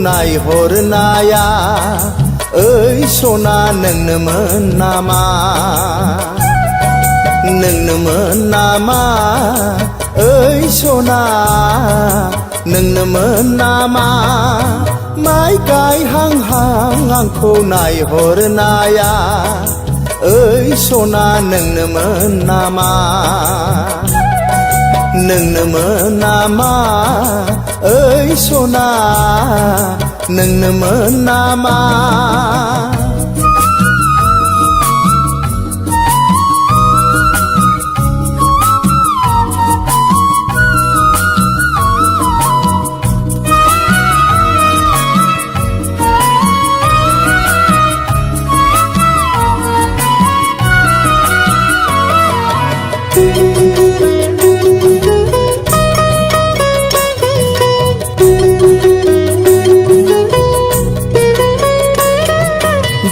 नायहरनाया ओइ सना नोंनोमोन नामा नोंनोमोन नामा ओइ सना नोंनोमोन नामा माइ गायहांहां आंखौ नायहरनाया ओइ सना नोंनोमोन नामा नोंनोमोन नामा ओइ सना नोंनोमोन नामा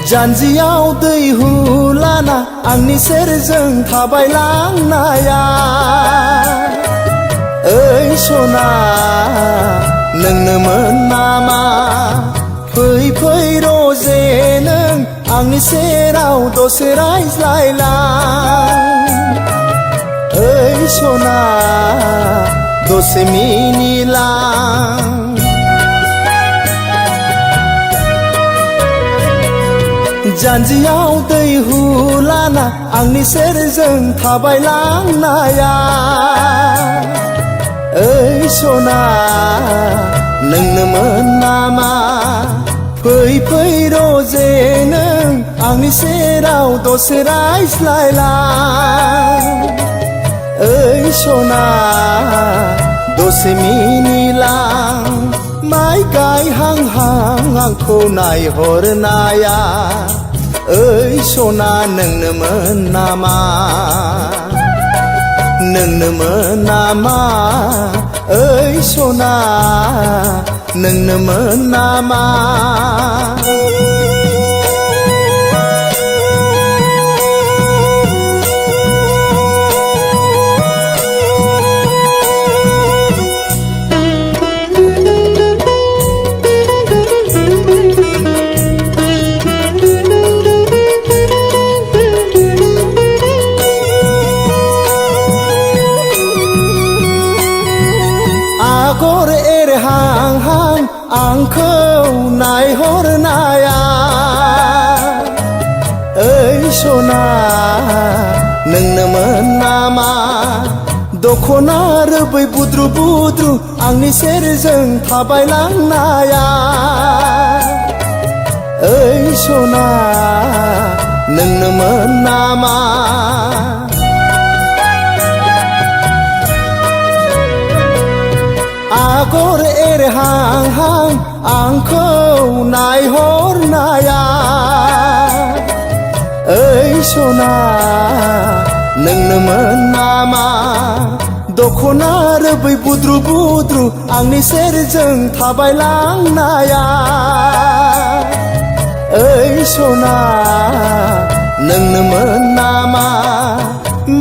जानजियाव दैहु लाना आंनि सेरजों थाबायलांनाया ओइ सना नोंनोमोन नामा फै फै रजे नों आंनि सेराव दसे रायज्लायलां ओइ सना दसे मिनिलां जानजियाव दैहु लाना आंनि सेरजों थाबायलांनाया ओइ सना नोंनोमोन नामा फै फै रजे नों आंनि सेराव दसे रायज्लायलां ओइ सना दसे मिनिलां माइ गायहांहां आंखौ नायहरनाया ओइ सना नोंनोमोन नामा नोंनोमोन नामा ओइ सना नोंनोमोन नामा आगर एरहांहां आंखौ नायहरनाया ओइ सना नोंनोमोन नामा दखना रोबै बुद्रु बुद्रु आंनि सेरजों थाबायलांनाया ओइ सना नोंनोमोन नामा आगर एरहांहां आंखौ नायहरनाया ओइ सना नोंनोमोन नामा दखना रोबै बुद्रु बुद्रु आंनि सेरजों थाबायलांनाया ओइ सना नोंनोमोन नामा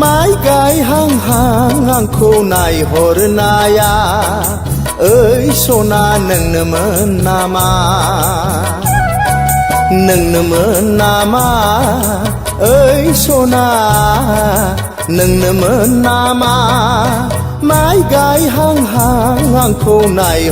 माइ गायहांहां आंखौ नायहरनाया ओइ सना नोंनोमोन नामा नोंनोमोन नामा ओइ सना नोंनोमोन नामा माइ गायहांहां आंखौ नाय